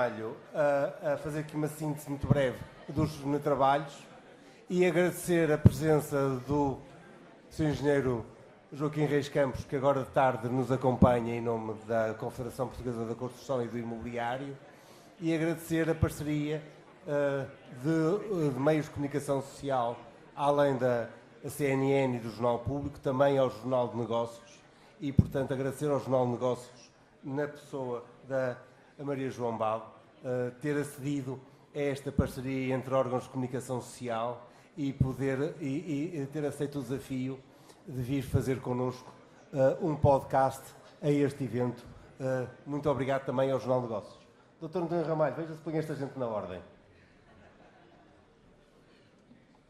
Ramalho a fazer aqui uma síntese muito breve dos trabalhos e agradecer a presença do Sr. Engenheiro Joaquim Reis Campos, que agora de tarde nos acompanha em nome da Confederação Portuguesa da Construção e do Imobiliário, e agradecer a parceria de meios de comunicação social, além da CNN e do Jornal Público, também ao Jornal de Negócios, e, portanto, agradecer ao Jornal de Negócios, na pessoa da Maria João Balo, ter acedido a esta parceria entre órgãos de comunicação social e ter aceito o desafio de vir fazer connosco um podcast a este evento. Muito obrigado também ao Jornal de Negócios. Dr. António Ramalho, veja se põe esta gente na ordem.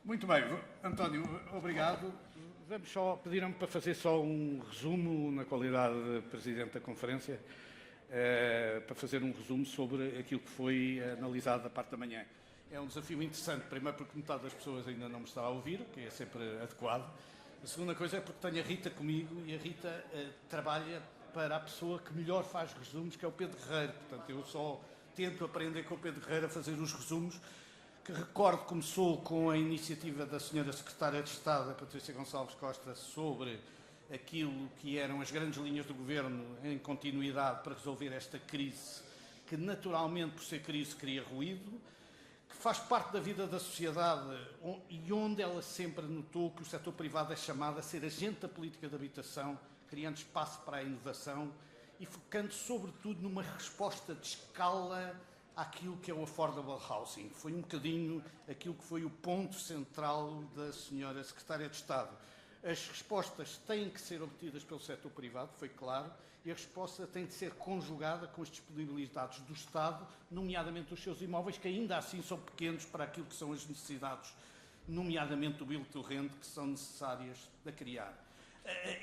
Muito bem, António, obrigado. Vamos só, pediram-me para fazer só um resumo na qualidade de Presidente da Conferência, para fazer um resumo sobre aquilo que foi analisado da parte da manhã. É um desafio interessante, primeiro porque metade das pessoas ainda não me está a ouvir, o que é sempre adequado. A segunda coisa é porque tenho a Rita comigo e a Rita trabalha para a pessoa que melhor faz resumos, que é o Pedro Guerreiro. Portanto, eu só tento aprender com o Pedro Guerreiro a fazer os resumos, que recordo começou com a iniciativa da Sra. Secretária de Estado, a Patrícia Gonçalves Costa, sobre aquilo que eram as grandes linhas do Governo em continuidade para resolver esta crise, que naturalmente, por ser crise, cria ruído, que faz parte da vida da sociedade e onde ela sempre notou que o setor privado é chamado a ser agente da política de habitação, criando espaço para a inovação e focando sobretudo numa resposta de escala àquilo que é o affordable housing. Foi um bocadinho aquilo que foi o ponto central da Sra. Secretária de Estado. As respostas têm que ser obtidas pelo setor privado, foi claro, e a resposta tem de ser conjugada com as disponibilidades do Estado, nomeadamente dos seus imóveis, que ainda assim são pequenos para aquilo que são as necessidades, nomeadamente do build to rent, que são necessárias de criar.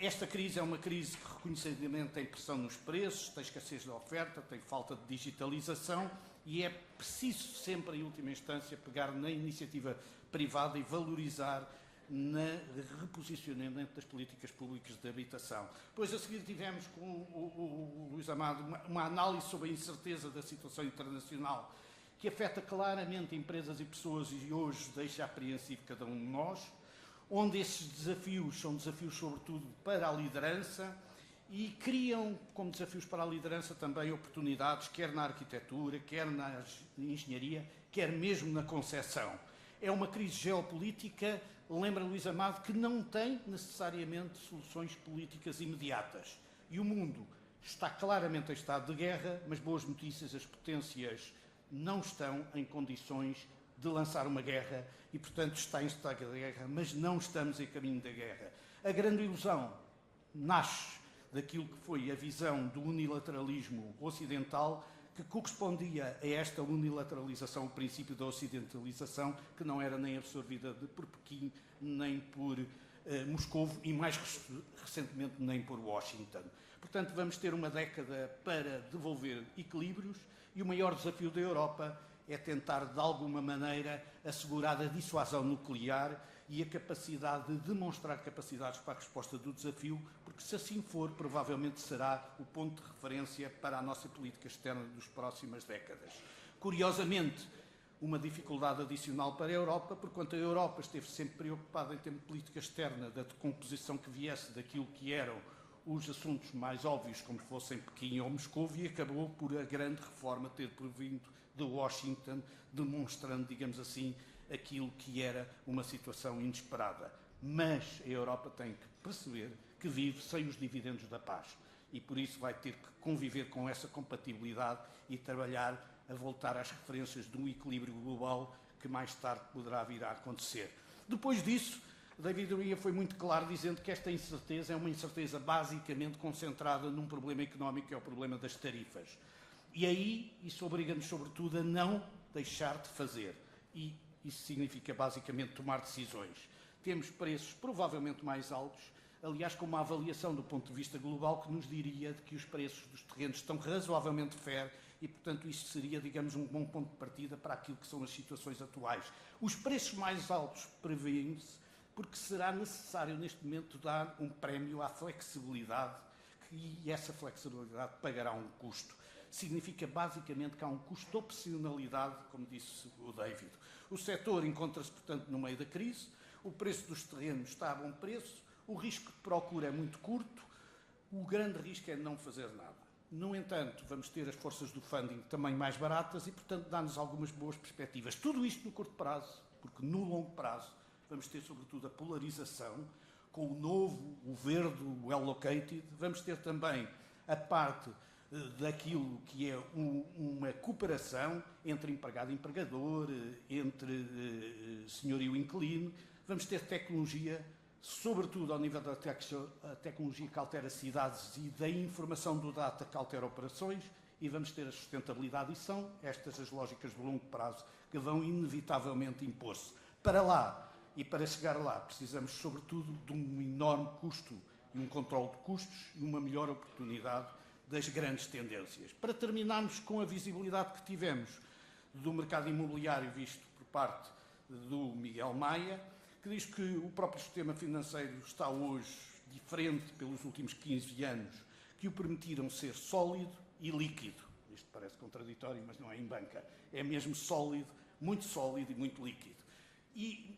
Esta crise é uma crise que reconhecidamente tem pressão nos preços, tem escassez de oferta, tem falta de digitalização e é preciso sempre, em última instância, pegar na iniciativa privada e valorizar no reposicionamento das políticas públicas de habitação. Depois, a seguir, tivemos com o Luís Amado uma análise sobre a incerteza da situação internacional que afeta claramente empresas e pessoas e hoje deixa apreensivo cada um de nós, onde esses desafios são desafios sobretudo para a liderança e criam como desafios para a liderança também oportunidades, quer na arquitetura, quer na engenharia, quer mesmo na concepção. É uma crise geopolítica, lembra Luís Amado, que não tem necessariamente soluções políticas imediatas. E o mundo está claramente em estado de guerra, mas boas notícias, as potências não estão em condições de lançar uma guerra e, portanto, está em estado de guerra, mas não estamos em caminho da guerra. A grande ilusão nasce daquilo que foi a visão do unilateralismo ocidental, que correspondia a esta unilateralização, o princípio da ocidentalização, que não era nem absorvida por Pequim, nem por Moscovo e, mais recentemente, nem por Washington. Portanto, vamos ter uma década para devolver equilíbrios e o maior desafio da Europa é tentar, de alguma maneira, assegurar a dissuasão nuclear e a capacidade de demonstrar capacidades para a resposta do desafio, porque se assim for, provavelmente será o ponto de referência para a nossa política externa das próximas décadas. Curiosamente, uma dificuldade adicional para a Europa, porquanto a Europa esteve sempre preocupada em ter política externa da decomposição que viesse daquilo que eram os assuntos mais óbvios, como fossem Pequim ou Moscou, e acabou por a grande reforma ter provindo de Washington, demonstrando, digamos assim, aquilo que era uma situação inesperada. Mas a Europa tem que perceber que vive sem os dividendos da paz e, por isso, vai ter que conviver com essa compatibilidade e trabalhar a voltar às referências de um equilíbrio global que mais tarde poderá vir a acontecer. Depois disso, David Uria foi muito claro dizendo que esta incerteza é uma incerteza basicamente concentrada num problema económico, que é o problema das tarifas. E aí, isso obriga-nos, sobretudo, a não deixar de fazer. E isso significa, basicamente, tomar decisões. Temos preços provavelmente mais altos, aliás, com uma avaliação do ponto de vista global que nos diria de que os preços dos terrenos estão razoavelmente fair e, portanto, isto seria, digamos, um bom ponto de partida para aquilo que são as situações atuais. Os preços mais altos prevêem-se porque será necessário, neste momento, dar um prémio à flexibilidade e essa flexibilidade pagará um custo. significa basicamente que há um custo de opcionalidade, como disse o David. O setor encontra-se, portanto, no meio da crise, o preço dos terrenos está a bom preço, o risco de procura é muito curto, o grande risco é não fazer nada. No entanto, vamos ter as forças do funding também mais baratas e, portanto, dá-nos algumas boas perspectivas. Tudo isto no curto prazo, porque no longo prazo vamos ter, sobretudo, a polarização com o novo, o verde, o well located. Vamos ter também a parte daquilo que é uma cooperação entre empregado e empregador, entre senhorio e inquilino. Vamos ter tecnologia, sobretudo ao nível da tecnologia que altera cidades e da informação do data que altera operações, e vamos ter a sustentabilidade, e são estas as lógicas do longo prazo que vão inevitavelmente impor-se. Para lá, e para chegar lá, precisamos sobretudo de um enorme custo e um controle de custos e uma melhor oportunidade das grandes tendências. Para terminarmos com a visibilidade que tivemos do mercado imobiliário visto por parte do Miguel Maia, que diz que o próprio sistema financeiro está hoje diferente pelos últimos 15 anos, que o permitiram ser sólido e líquido. Isto parece contraditório, mas não é em banca. É mesmo sólido, muito sólido e muito líquido.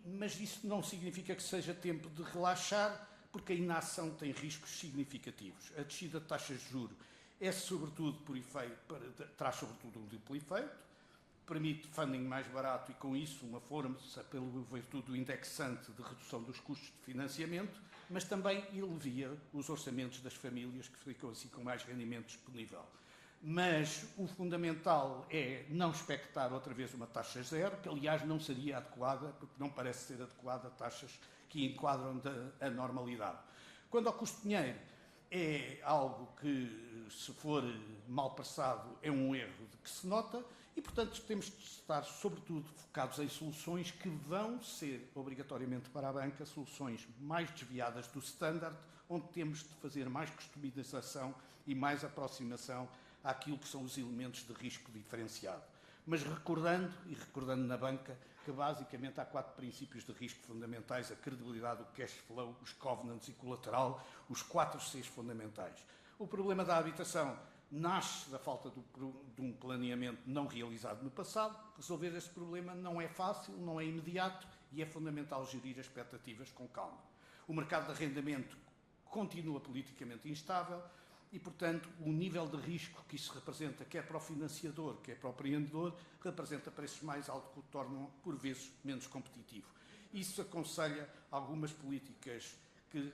Mas isso não significa que seja tempo de relaxar, porque a inação tem riscos significativos. A descida de taxas de juros é sobretudo traz sobretudo um duplo efeito, permite funding mais barato e, com isso, uma força pelo virtude do indexante de redução dos custos de financiamento, mas também alivia os orçamentos das famílias que ficam assim com mais rendimento disponível. Mas o fundamental é não expectar outra vez uma taxa zero, que aliás não seria adequada, porque não parece ser adequada a taxas que enquadram a normalidade. Quando ao custo de dinheiro, é algo que, se for mal passado, é um erro de que se nota e, portanto, temos de estar, sobretudo, focados em soluções que vão ser, obrigatoriamente para a banca, soluções mais desviadas do standard, onde temos de fazer mais customização e mais aproximação àquilo que são os elementos de risco diferenciado. Mas recordando na banca, que basicamente há 4 princípios de risco fundamentais: a credibilidade, o cash flow, os covenants e colateral, os 4 Cs fundamentais. O problema da habitação nasce da falta de um planeamento não realizado no passado. Resolver esse problema não é fácil, não é imediato e é fundamental gerir as expectativas com calma. O mercado de arrendamento continua politicamente instável e, portanto, o nível de risco que isso representa, quer para o financiador, quer para o empreendedor, representa preços mais altos que o tornam, por vezes, menos competitivo. Isso aconselha algumas políticas que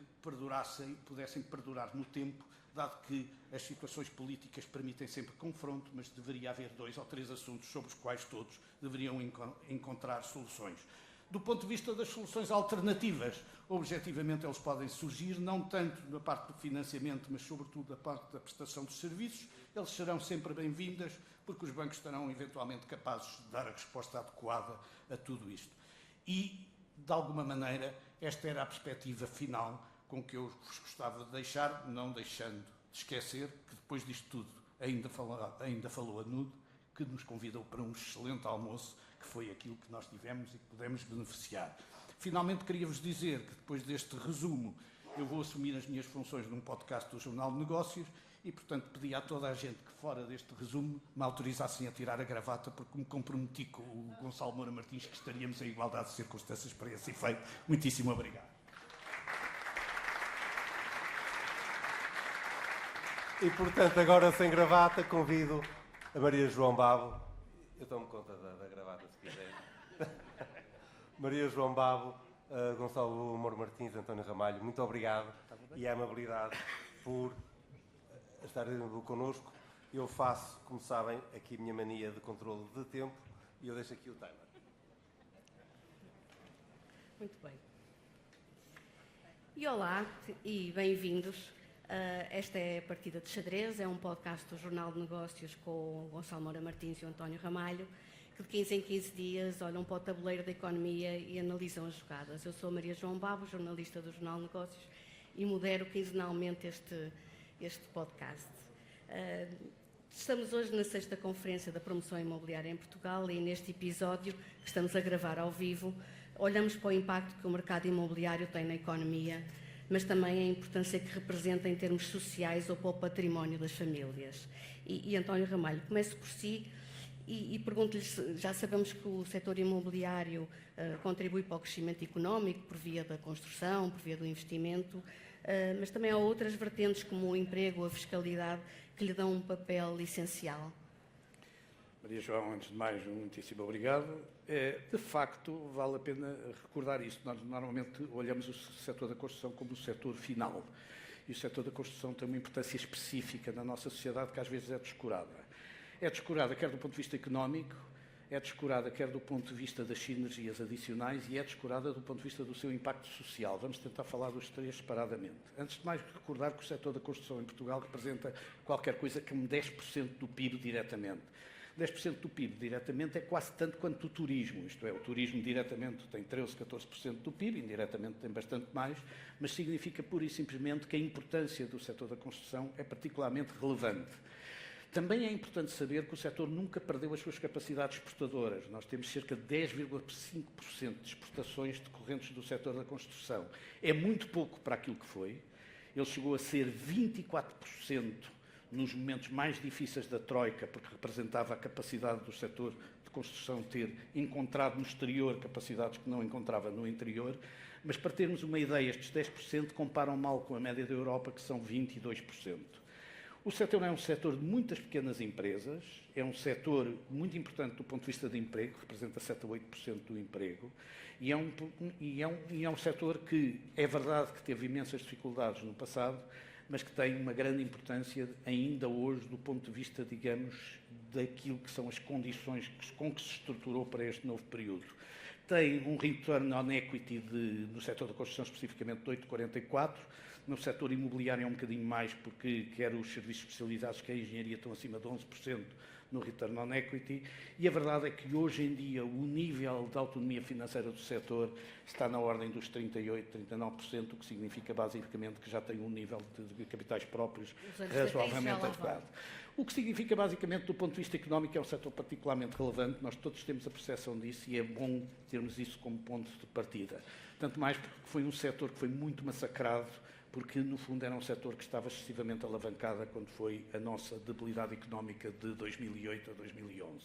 pudessem perdurar no tempo, dado que as situações políticas permitem sempre confronto, mas deveria haver 2 ou 3 assuntos sobre os quais todos deveriam encontrar soluções. Do ponto de vista das soluções alternativas, objetivamente eles podem surgir, não tanto na parte do financiamento, mas sobretudo da parte da prestação de serviços. Eles serão sempre bem-vindas, porque os bancos estarão eventualmente capazes de dar a resposta adequada a tudo isto. E, de alguma maneira, esta era a perspectiva final com que eu vos gostava de deixar, não deixando de esquecer que depois disto tudo ainda falou a Nude, que nos convidou para um excelente almoço, que foi aquilo que nós tivemos e que pudemos beneficiar. Finalmente, queria-vos dizer que depois deste resumo eu vou assumir as minhas funções num podcast do Jornal de Negócios e, portanto, pedi a toda a gente que, fora deste resumo, me autorizassem a tirar a gravata, porque me comprometi com o Gonçalo Moura Martins que estaríamos em igualdade de circunstâncias para esse efeito. Muitíssimo obrigado. E, portanto, agora sem gravata, convido a Maria João Babo. Eu tomo conta da gravata, se quiser. Maria João Babo, Gonçalo Moura Martins, António Ramalho, muito obrigado e a amabilidade por estarem connosco. Eu faço, como sabem, aqui a minha mania de controle de tempo e eu deixo aqui o timer. Muito bem. E olá e bem-vindos. Esta é a Partida de Xadrez, é um podcast do Jornal de Negócios com o Gonçalo Moura Martins e o António Ramalho, que de 15 em 15 dias olham para o tabuleiro da economia e analisam as jogadas. Eu sou a Maria João Babo, jornalista do Jornal de Negócios, e modero quinzenalmente este podcast. Estamos hoje na 6ª Conferência da Promoção Imobiliária em Portugal e neste episódio, que estamos a gravar ao vivo, olhamos para o impacto que o mercado imobiliário tem na economia, mas também a importância que representa em termos sociais ou para o património das famílias. E António Ramalho, começo por si e pergunto-lhe, já sabemos que o setor imobiliário contribui para o crescimento económico por via da construção, por via do investimento, mas também há outras vertentes como o emprego, a fiscalidade, que lhe dão um papel essencial. Maria João, antes de mais, muitíssimo obrigado. De facto, vale a pena recordar isto. Nós normalmente olhamos o setor da construção como o setor final. E o setor da construção tem uma importância específica na nossa sociedade que às vezes é descurada. É descurada quer do ponto de vista económico, é descurada quer do ponto de vista das sinergias adicionais e é descurada do ponto de vista do seu impacto social. Vamos tentar falar dos três separadamente. Antes de mais, recordar que o setor da construção em Portugal representa qualquer coisa como 10% do PIB diretamente. 10% do PIB diretamente é quase tanto quanto o turismo, isto é, o turismo diretamente tem 13%, 14% do PIB, indiretamente tem bastante mais, mas significa pura e simplesmente que a importância do setor da construção é particularmente relevante. Também é importante saber que o setor nunca perdeu as suas capacidades exportadoras. Nós temos cerca de 10,5% de exportações decorrentes do setor da construção. É muito pouco para aquilo que foi. Ele chegou a ser 24% nos momentos mais difíceis da Troika, porque representava a capacidade do setor de construção ter encontrado no exterior capacidades que não encontrava no interior, mas para termos uma ideia, estes 10% comparam mal com a média da Europa, que são 22%. O setor é um setor de muitas pequenas empresas, é um setor muito importante do ponto de vista de emprego, representa 7 a 8% do emprego, e é um setor que é verdade que teve imensas dificuldades no passado, mas que tem uma grande importância ainda hoje do ponto de vista, digamos, daquilo que são as condições com que se estruturou para este novo período. Tem um return on equity no setor da construção especificamente de 8,44%, no setor imobiliário é um bocadinho mais, porque quer os serviços especializados, quer a engenharia estão acima de 11% no return on equity, e a verdade é que hoje em dia o nível de autonomia financeira do setor está na ordem dos 38%, 39%, o que significa basicamente que já tem um nível de capitais próprios razoavelmente adequado. O que significa basicamente, do ponto de vista económico, é um setor particularmente relevante, nós todos temos a percepção disso e é bom termos isso como ponto de partida. Tanto mais porque foi um setor que foi muito massacrado, porque no fundo era um setor que estava excessivamente alavancado quando foi a nossa debilidade económica de 2008 a 2011.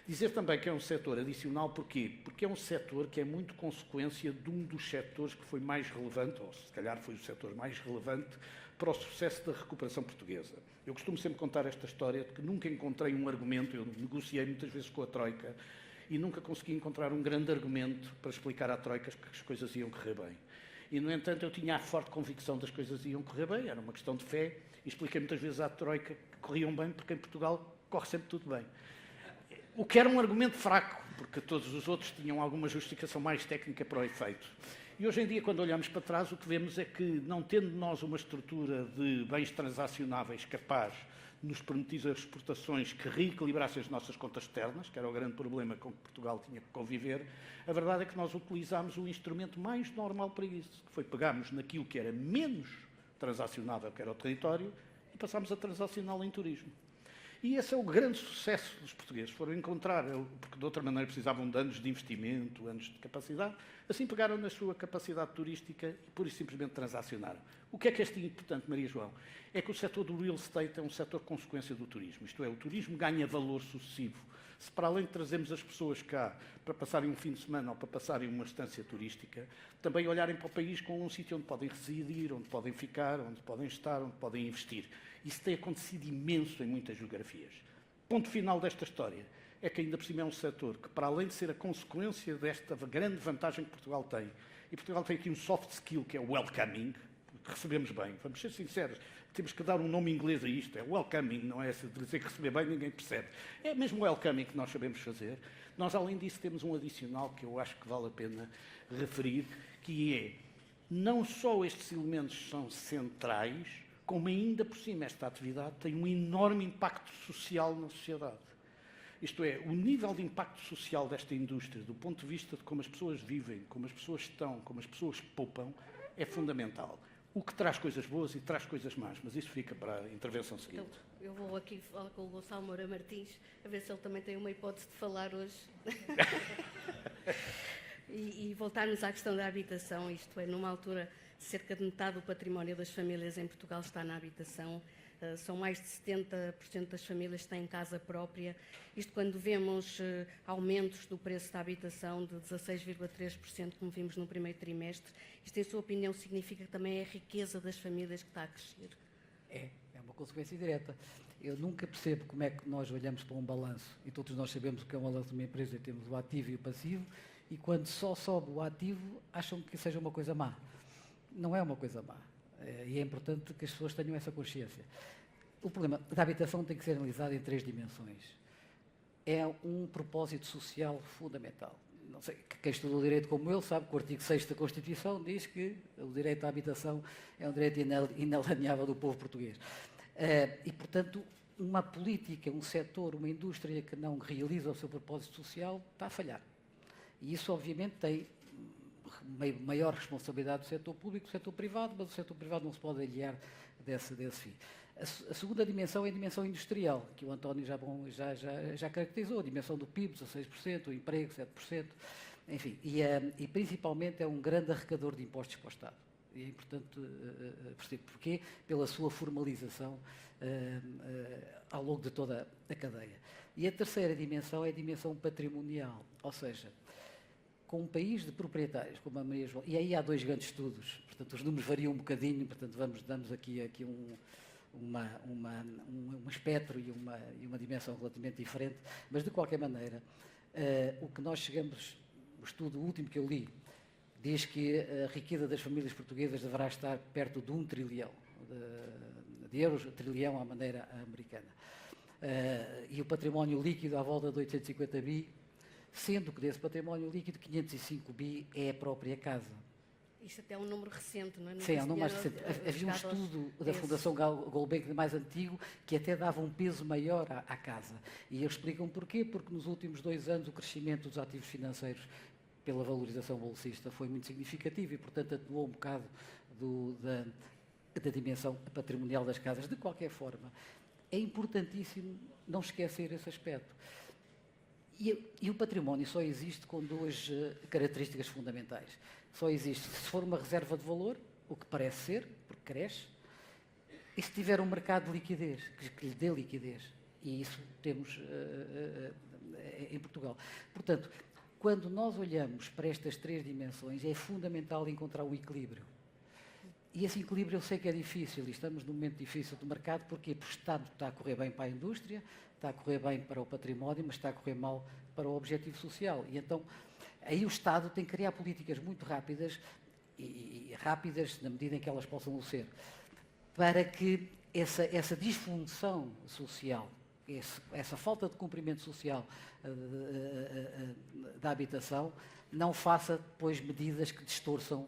Dizer também que é um setor adicional, porquê? Porque é um setor que é muito consequência de um dos setores que foi mais relevante, ou se calhar foi o setor mais relevante, para o sucesso da recuperação portuguesa. Eu costumo sempre contar esta história de que nunca encontrei um argumento, eu negociei muitas vezes com a Troika, e nunca consegui encontrar um grande argumento para explicar à Troika que as coisas iam correr bem. E, no entanto, eu tinha a forte convicção das coisas iam correr bem, era uma questão de fé, e expliquei muitas vezes à Troika que corriam bem, porque em Portugal corre sempre tudo bem. O que era um argumento fraco, porque todos os outros tinham alguma justificação mais técnica para o efeito. E hoje em dia, quando olhamos para trás, o que vemos é que, não tendo nós uma estrutura de bens transacionáveis capaz de nos permitir as exportações que reequilibrassem as nossas contas externas, que era o grande problema com que Portugal tinha que conviver, a verdade é que nós utilizámos o instrumento mais normal para isso, que foi pegarmos naquilo que era menos transacionável, que era o território, e passámos a transacioná-lo em turismo. E esse é o grande sucesso dos portugueses. Foram encontrar, porque de outra maneira precisavam de anos de investimento, anos de capacidade, assim pegaram na sua capacidade turística e pura e simplesmente transacionaram. O que é importante, Maria João? É que o setor do real estate é um setor consequência do turismo. Isto é, o turismo ganha valor sucessivo. Se para além de trazermos as pessoas cá para passarem um fim de semana ou para passarem uma estância turística, também olharem para o país como um sítio onde podem residir, onde podem ficar, onde podem estar, onde podem investir. Isso tem acontecido imenso em muitas geografias. Ponto final desta história é que ainda por cima é um setor que, para além de ser a consequência desta grande vantagem que Portugal tem, e Portugal tem aqui um soft skill que é o welcoming, que recebemos bem, vamos ser sinceros, temos que dar um nome inglês a isto, é welcoming, não é dizer que receber bem, ninguém percebe. É mesmo o welcoming que nós sabemos fazer. Nós, além disso, temos um adicional que eu acho que vale a pena referir, que é, não só estes elementos são centrais, como ainda por cima esta atividade tem um enorme impacto social na sociedade. Isto é, o nível de impacto social desta indústria, do ponto de vista de como as pessoas vivem, como as pessoas estão, como as pessoas poupam, é fundamental. O que traz coisas boas e traz coisas más, mas isso fica para a intervenção seguinte. Então, eu vou aqui falar com o Gonçalo Moura Martins, a ver se ele também tem uma hipótese de falar hoje. E voltarmos à questão da habitação, isto é, numa altura, cerca de metade do património das famílias em Portugal está na habitação. São mais de 70% das famílias que têm casa própria. Isto quando vemos aumentos do preço da habitação de 16,3%, como vimos no primeiro trimestre. Isto, em sua opinião, significa que também é a riqueza das famílias que está a crescer? É uma consequência direta. Eu nunca percebo como é que nós olhamos para um balanço, e todos nós sabemos o que é um balanço de uma empresa, e temos o ativo e o passivo, e quando só sobe o ativo, acham que seja uma coisa má. Não é uma coisa má. E é importante que as pessoas tenham essa consciência. O problema da habitação tem que ser analisado em 3 dimensões. É um propósito social fundamental. Não sei, quem estuda o direito como eu sabe que o artigo 6º da Constituição diz que o direito à habitação é um direito inalienável do povo português. E, portanto, uma política, um setor, uma indústria que não realiza o seu propósito social está a falhar. E isso, obviamente, tem maior responsabilidade do setor público, do setor privado, mas o setor privado não se pode aliar desse fim. A segunda dimensão é a dimensão industrial, que o António já caracterizou, a dimensão do PIB, 16%, o emprego, 7%, enfim, e principalmente é um grande arrecadador de impostos para o Estado. E é importante perceber porquê, pela sua formalização ao longo de toda a cadeia. E a terceira dimensão é a dimensão patrimonial, ou seja, com um país de proprietários, como a Maria João, e aí há 2 grandes estudos, portanto os números variam um bocadinho, portanto damos aqui um espectro e uma dimensão relativamente diferente, mas de qualquer maneira, o que nós chegamos, o estudo último que eu li, diz que a riqueza das famílias portuguesas deverá estar perto de 1 trilhão de euros, trilhão à maneira americana. E o património líquido à volta de 850 bi, sendo que desse património líquido, 505 bi é a própria casa. Isto até é um número recente, não é? Sim, é um número recente. Havia um estudo da Fundação Gulbenkian mais antigo que até dava um peso maior à casa. E eles explicam porquê, porque nos últimos 2 anos o crescimento dos ativos financeiros pela valorização bolsista foi muito significativo e, portanto, atuou um bocado da dimensão patrimonial das casas. De qualquer forma, é importantíssimo não esquecer esse aspecto. E o património só existe com 2 características fundamentais. Só existe se for uma reserva de valor, o que parece ser, porque cresce, e se tiver um mercado de liquidez, que lhe dê liquidez. E isso temos em Portugal. Portanto, quando nós olhamos para estas 3 dimensões, é fundamental encontrar um equilíbrio. E esse equilíbrio eu sei que é difícil, e estamos num momento difícil do mercado, porque o Estado está a correr bem para a indústria, está a correr bem para o património, mas está a correr mal para o objetivo social. E então, aí o Estado tem que criar políticas muito rápidas, e rápidas na medida em que elas possam o ser, para que essa disfunção social, essa falta de cumprimento social da habitação, não faça depois medidas que distorçam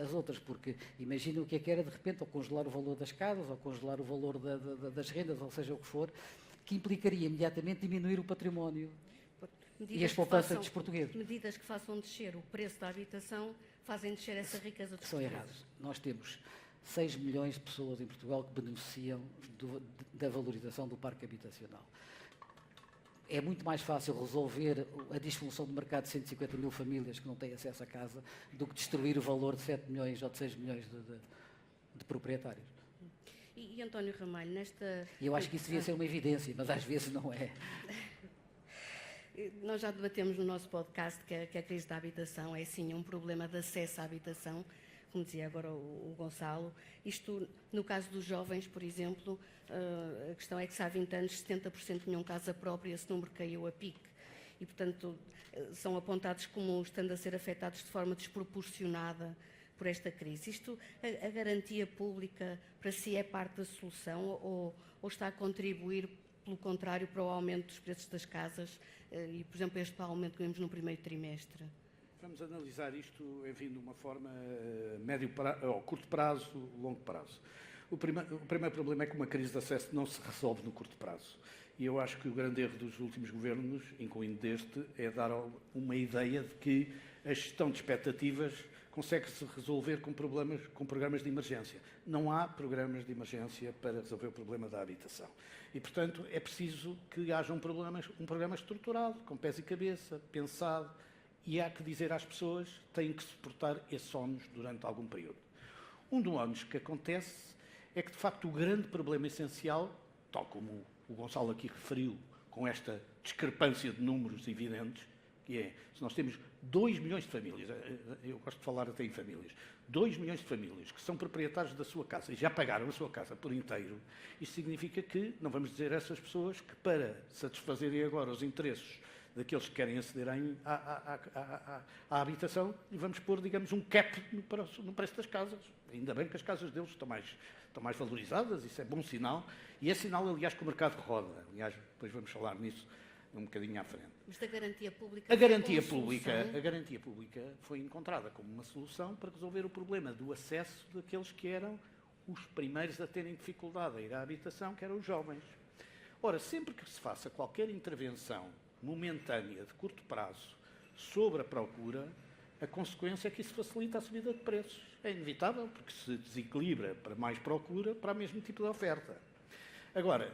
as outras, porque imagina o que era de repente, ou congelar o valor das casas, ou congelar o valor das rendas, ou seja o que for, que implicaria imediatamente diminuir o património e as poupanças dos portugueses. Medidas que façam descer o preço da habitação fazem descer essa riqueza dos São portugueses. erradas. Nós temos 6 milhões de pessoas em Portugal que beneficiam da valorização do parque habitacional. É muito mais fácil resolver a disfunção do mercado de 150 mil famílias que não têm acesso à casa do que destruir o valor de 7 milhões ou de 6 milhões de proprietários. E António Ramalho, nesta... E eu acho que isso devia ser uma evidência, mas às vezes não é. Nós já debatemos no nosso podcast que a crise da habitação é sim um problema de acesso à habitação, como dizia agora o Gonçalo. Isto, no caso dos jovens, por exemplo, a questão é que se há 20 anos 70% tinham casa própria, esse número caiu a pique. E, portanto, são apontados como estando a ser afetados de forma desproporcionada por esta crise. Isto, a garantia pública, para si, é parte da solução ou está a contribuir, pelo contrário, para o aumento dos preços das casas e, por exemplo, este aumento que vimos no primeiro trimestre? Vamos analisar isto, enfim, de uma forma curto prazo, longo prazo. O primeiro problema é que uma crise de acesso não se resolve no curto prazo. E eu acho que o grande erro dos últimos governos, incluindo deste, é dar uma ideia de que a gestão de expectativas consegue-se resolver com programas de emergência. Não há programas de emergência para resolver o problema da habitação. E, portanto, é preciso que haja um programa estruturado, com pés e cabeça, pensado E há que dizer às pessoas que têm que suportar esses ónus durante algum período. Um dos ónus que acontece é que, de facto, o grande problema essencial, tal como o Gonçalo aqui referiu, com esta discrepância de números evidentes, que é, se nós temos 2 milhões de famílias, eu gosto de falar até em famílias, 2 milhões de famílias que são proprietários da sua casa e já pagaram a sua casa por inteiro, isso significa que não vamos dizer a essas pessoas que, para satisfazerem agora os interesses daqueles que querem aceder à habitação, e vamos pôr, digamos, um cap no preço das casas. Ainda bem que as casas deles estão mais valorizadas, isso é bom sinal, e é sinal, aliás, que o mercado roda. Aliás, depois vamos falar nisso um bocadinho à frente. Mas da garantia pública... A garantia pública foi encontrada como uma solução para resolver o problema do acesso daqueles que eram os primeiros a terem dificuldade a ir à habitação, que eram os jovens. Ora, sempre que se faça qualquer intervenção momentânea, de curto prazo, sobre a procura, a consequência é que isso facilita a subida de preços. É inevitável, porque se desequilibra para mais procura, para o mesmo tipo de oferta. Agora,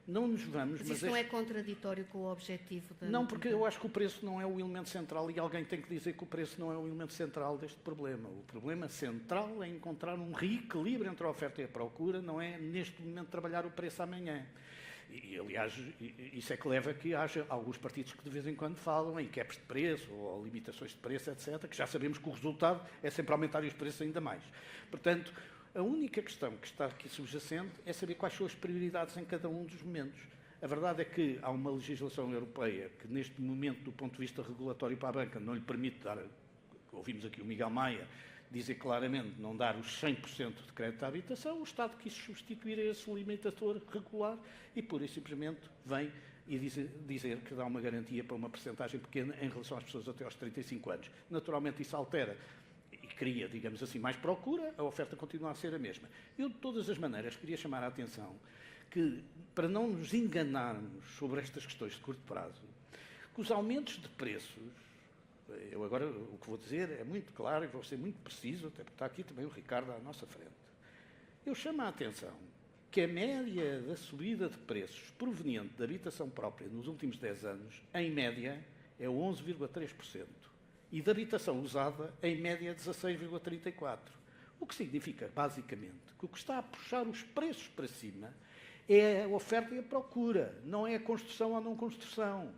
não nos vamos... Mas isso não é contraditório com o objetivo da... Não, porque eu acho que o preço não é o elemento central e alguém tem que dizer que o preço não é o elemento central deste problema. O problema central é encontrar um reequilíbrio entre a oferta e a procura, não é, neste momento, trabalhar o preço amanhã. E, aliás, isso é que leva a que haja alguns partidos que de vez em quando falam em caps de preço ou limitações de preço, etc., que já sabemos que o resultado é sempre aumentar os preços ainda mais. Portanto, a única questão que está aqui subjacente é saber quais são as prioridades em cada um dos momentos. A verdade é que há uma legislação europeia que, neste momento, do ponto de vista regulatório para a banca, não lhe permite dar, ouvimos aqui o Miguel Maia dizer claramente, não dar os 100% de crédito à habitação. O Estado quis substituir esse limitador regular e, pura e simplesmente, vem e dizer que dá uma garantia para uma percentagem pequena em relação às pessoas até aos 35 anos. Naturalmente, isso altera e cria, digamos assim, mais procura, a oferta continua a ser a mesma. Eu, de todas as maneiras, queria chamar a atenção que, para não nos enganarmos sobre estas questões de curto prazo, que os aumentos de preços, eu agora o que vou dizer é muito claro e vou ser muito preciso, até porque está aqui também o Ricardo à nossa frente. Eu chamo a atenção que a média da subida de preços proveniente da habitação própria nos últimos 10 anos, em média, é 11,3%. E da habitação usada, em média, 16,34%. O que significa, basicamente, que o que está a puxar os preços para cima é a oferta e a procura, não é a construção ou não construção.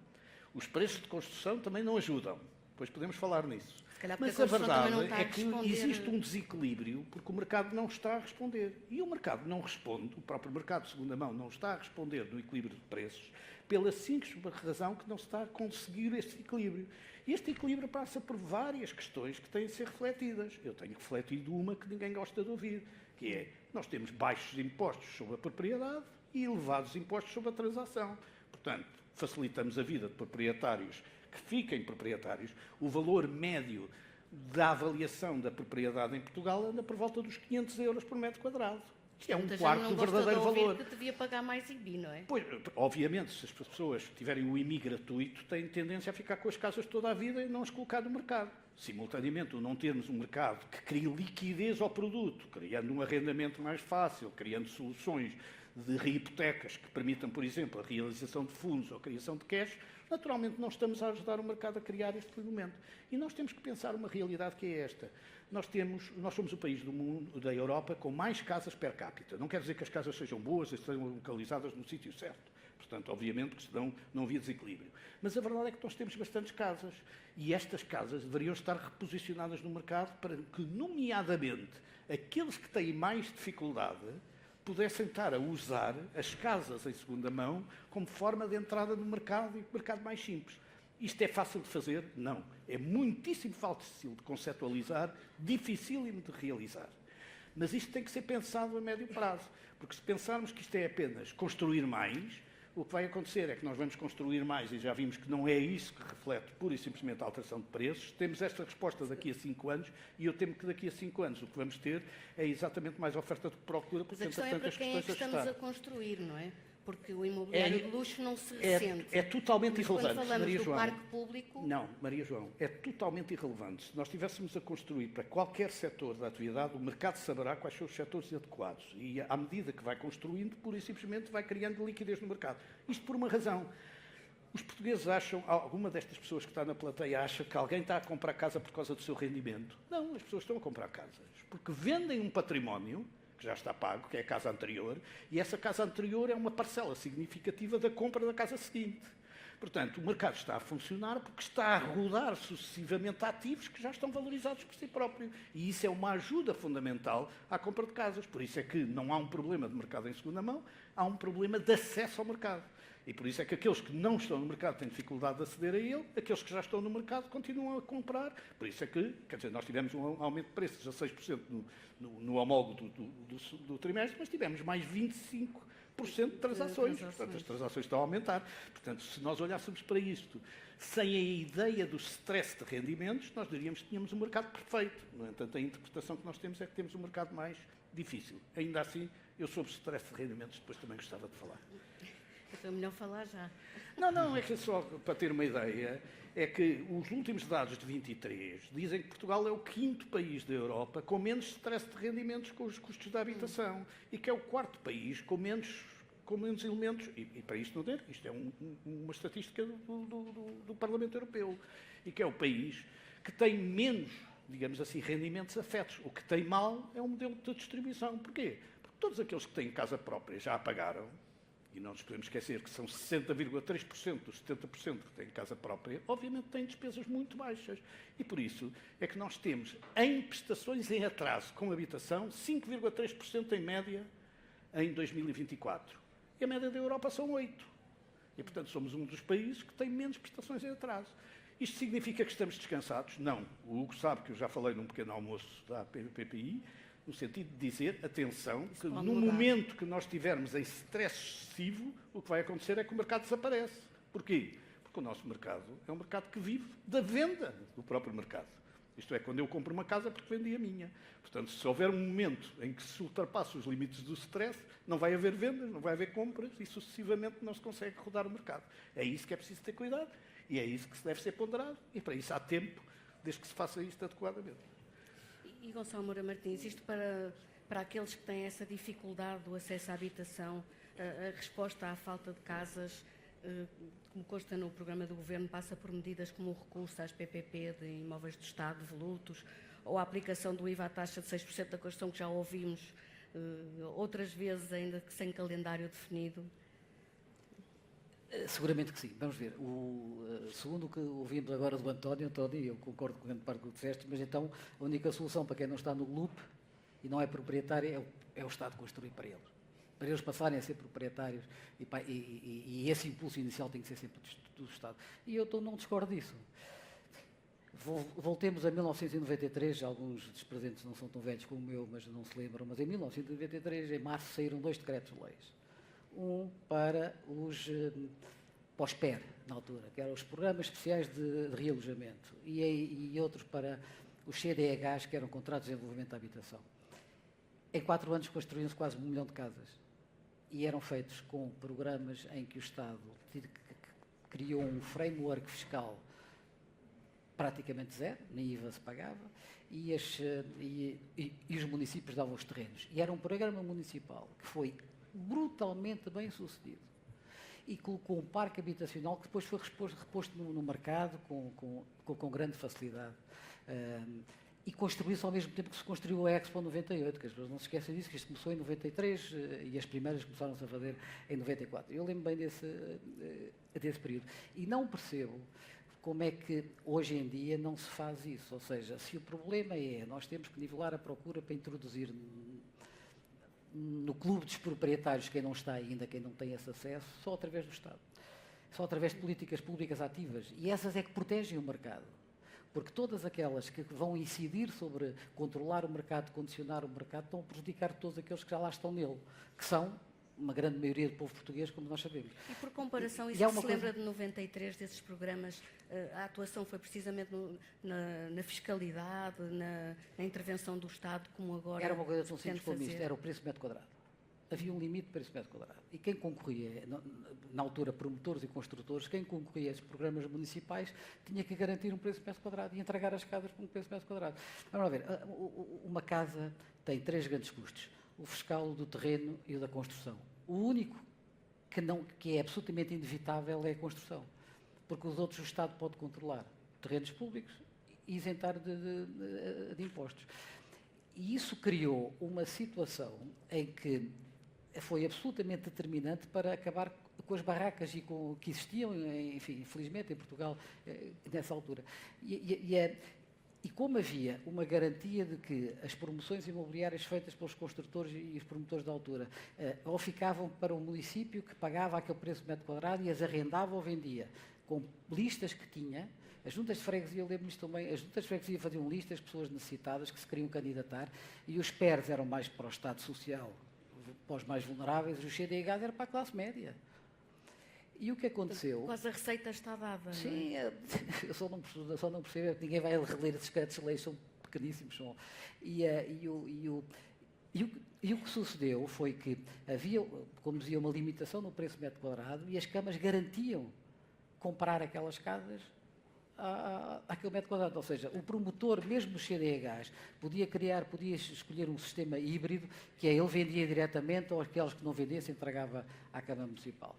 Os preços de construção também não ajudam. Depois podemos falar nisso. Mas a verdade é que existe um desequilíbrio porque o mercado não está a responder. E o mercado não responde, o próprio mercado de segunda mão não está a responder no equilíbrio de preços pela simples razão que não se está a conseguir este equilíbrio. E este equilíbrio passa por várias questões que têm de ser refletidas. Eu tenho refletido uma que ninguém gosta de ouvir, que é, nós temos baixos impostos sobre a propriedade e elevados impostos sobre a transação. Portanto, facilitamos a vida de proprietários que fiquem proprietários. O valor médio da avaliação da propriedade em Portugal anda por volta dos 500 euros por metro quadrado. Que é um quarto do verdadeiro valor. Que devia pagar mais IMI, não é? Pois, obviamente, se as pessoas tiverem o IMI gratuito, têm tendência a ficar com as casas toda a vida e não as colocar no mercado. Simultaneamente, o não termos um mercado que crie liquidez ao produto, criando um arrendamento mais fácil, criando soluções de hipotecas que permitam, por exemplo, a realização de fundos ou a criação de cash, naturalmente não estamos a ajudar o mercado a criar este fenómeno. E nós temos que pensar uma realidade que é esta. Nós somos o país do mundo, da Europa, com mais casas per capita. Não quer dizer que as casas sejam boas e estejam localizadas no sítio certo. Portanto, obviamente que senão não havia desequilíbrio. Mas a verdade é que nós temos bastantes casas. E estas casas deveriam estar reposicionadas no mercado para que, nomeadamente, aqueles que têm mais dificuldade pudessem estar a usar as casas em segunda mão como forma de entrada no mercado e mercado mais simples. Isto é fácil de fazer? Não. É muitíssimo fácil de conceptualizar, dificílimo de realizar. Mas isto tem que ser pensado a médio prazo, porque se pensarmos que isto é apenas construir mais, o que vai acontecer é que nós vamos construir mais e já vimos que não é isso que reflete pura e simplesmente a alteração de preços. Temos esta resposta daqui a 5 anos e eu temo que daqui a 5 anos o que vamos ter é exatamente mais oferta do que procura, porque a questão é para quem é que estamos a construir, não é? Porque o imobiliário de luxo não se ressente. É totalmente irrelevante, quando falamos Maria do João. parque público... Não, Maria João, é totalmente irrelevante. Se nós estivéssemos a construir para qualquer setor da atividade, o mercado saberá quais são os setores adequados. E, à medida que vai construindo, pura e simplesmente vai criando liquidez no mercado. Isto por uma razão. Os portugueses acham, alguma destas pessoas que está na plateia acha que alguém está a comprar casa por causa do seu rendimento? Não, as pessoas estão a comprar casas porque vendem um património que já está pago, que é a casa anterior, e essa casa anterior é uma parcela significativa da compra da casa seguinte. Portanto, o mercado está a funcionar porque está a rodar sucessivamente ativos que já estão valorizados por si próprio. E isso é uma ajuda fundamental à compra de casas. Por isso é que não há um problema de mercado em segunda mão, há um problema de acesso ao mercado. E por isso é que aqueles que não estão no mercado têm dificuldade de aceder a ele, aqueles que já estão no mercado continuam a comprar. Por isso é que, quer dizer, nós tivemos um aumento de preços a 6% no homólogo do trimestre, mas tivemos mais 25% de transações. Portanto, as transações estão a aumentar. Portanto, se nós olhássemos para isto sem a ideia do stress de rendimentos, nós diríamos que tínhamos um mercado perfeito. No entanto, a interpretação que nós temos é que temos um mercado mais difícil. Ainda assim, eu sobre stress de rendimentos depois também gostava de falar. Então é melhor falar já. Não, é que só para ter uma ideia, é que os últimos dados de 23 dizem que Portugal é o 5º país da Europa com menos stress de rendimentos com os custos da habitação e que é o 4º país com menos elementos, e para isto não tem, isto é uma estatística do Parlamento Europeu, e que é o país que tem menos, digamos assim, rendimentos afetos. O que tem mal é o modelo de distribuição. Porquê? Porque todos aqueles que têm casa própria já a pagaram, e não nos podemos esquecer que são 60,3% dos 70% que têm casa própria, obviamente têm despesas muito baixas. E por isso é que nós temos, em prestações em atraso com habitação, 5,3% em média em 2024. E a média da Europa são 8%. E, portanto, somos um dos países que tem menos prestações em atraso. Isto significa que estamos descansados? Não. O Hugo sabe que eu já falei num pequeno almoço da PPI, no sentido de dizer, atenção, que no momento que nós estivermos em stress excessivo, o que vai acontecer é que o mercado desaparece. Porquê? Porque o nosso mercado é um mercado que vive da venda do próprio mercado. Isto é, quando eu compro uma casa, porque vendi a minha. Portanto, se houver um momento em que se ultrapassa os limites do stress, não vai haver vendas, não vai haver compras e sucessivamente não se consegue rodar o mercado. É isso que é preciso ter cuidado e é isso que se deve ser ponderado e para isso há tempo, desde que se faça isto adequadamente. E Gonçalo Moura Martins, isto para aqueles que têm essa dificuldade do acesso à habitação, a resposta à falta de casas, como consta no programa do Governo, passa por medidas como o recurso às PPP de imóveis do Estado, devolutos, ou a aplicação do IVA à taxa de 6% da construção, que já ouvimos outras vezes, ainda que sem calendário definido? Seguramente que sim. Vamos ver. Segundo o que ouvimos agora do António, eu concordo com grande parte do que disseste, mas então a única solução para quem não está no GLUP e não é proprietário é o Estado construir para eles. Para eles passarem a ser proprietários e esse impulso inicial tem que ser sempre do Estado. E eu não discordo disso. Voltemos a 1993, alguns dos presentes não são tão velhos como eu, mas não se lembram, mas em 1993, em março, saíram 2 decretos-leis. Um para os PER, na altura, que eram os Programas Especiais de Realojamento, e outros para os CDHs, que eram Contratos de Desenvolvimento da Habitação. Em 4 anos construíam-se quase 1 milhão de casas. E eram feitos com programas em que o Estado criou um framework fiscal praticamente zero, nem IVA se pagava, e os municípios davam os terrenos. E era um programa municipal que foi brutalmente bem sucedido e colocou um parque habitacional que depois foi reposto no mercado com grande facilidade. E construiu-se ao mesmo tempo que se construiu a Expo 98, que as pessoas não se esquecem disso, que isto começou em 93 e as primeiras começaram-se a fazer em 94. Eu lembro bem desse período. E não percebo como é que hoje em dia não se faz isso. Ou seja, se o problema é nós temos que nivelar a procura para introduzir no clube dos proprietários quem não está ainda, quem não tem esse acesso, só através do Estado. Só através de políticas públicas ativas. E essas é que protegem o mercado. Porque todas aquelas que vão incidir sobre controlar o mercado, condicionar o mercado, estão a prejudicar todos aqueles que já lá estão nele, que são uma grande maioria do povo português, como nós sabemos. E por comparação, isso se lembra de 93, desses programas, a atuação foi precisamente na fiscalidade, na intervenção do Estado, como agora era uma coisa tão simples como isto, era o preço metro quadrado. Havia um limite de preço metro quadrado. E quem concorria, na altura promotores e construtores, quem concorria a esses programas municipais tinha que garantir um preço metro quadrado e entregar as casas por um preço metro quadrado. Vamos lá ver, uma casa tem 3 grandes custos: o fiscal, o do terreno e o da construção. O único que é absolutamente inevitável é a construção. porque os outros o Estado pode controlar. Terrenos públicos e isentar de impostos. E isso criou uma situação em que foi absolutamente determinante para acabar com as barracas que existiam, enfim, infelizmente, em Portugal, nessa altura. E como havia uma garantia de que as promoções imobiliárias feitas pelos construtores e os promotores da altura ou ficavam para o município que pagava aquele preço de metro quadrado e as arrendava ou vendia, com listas que tinha, as juntas de freguesia, eu lembro-me isto também, as juntas de freguesia faziam listas de pessoas necessitadas que se queriam candidatar e os PERs eram mais para o Estado Social, para os mais vulneráveis, e o CDH era para a classe média. E o que aconteceu... Quase a receita está dada. Sim, eu só não percebo, que ninguém vai reler esses créditos de lei, são pequeníssimos. E o que sucedeu foi que havia, como dizia, uma limitação no preço de metro quadrado e as câmaras garantiam comprar aquelas casas àquele metro quadrado. Ou seja, o promotor, mesmo nos CDHs, podia escolher um sistema híbrido, que é ele vendia diretamente ou aqueles que não vendessem entregava à Câmara Municipal.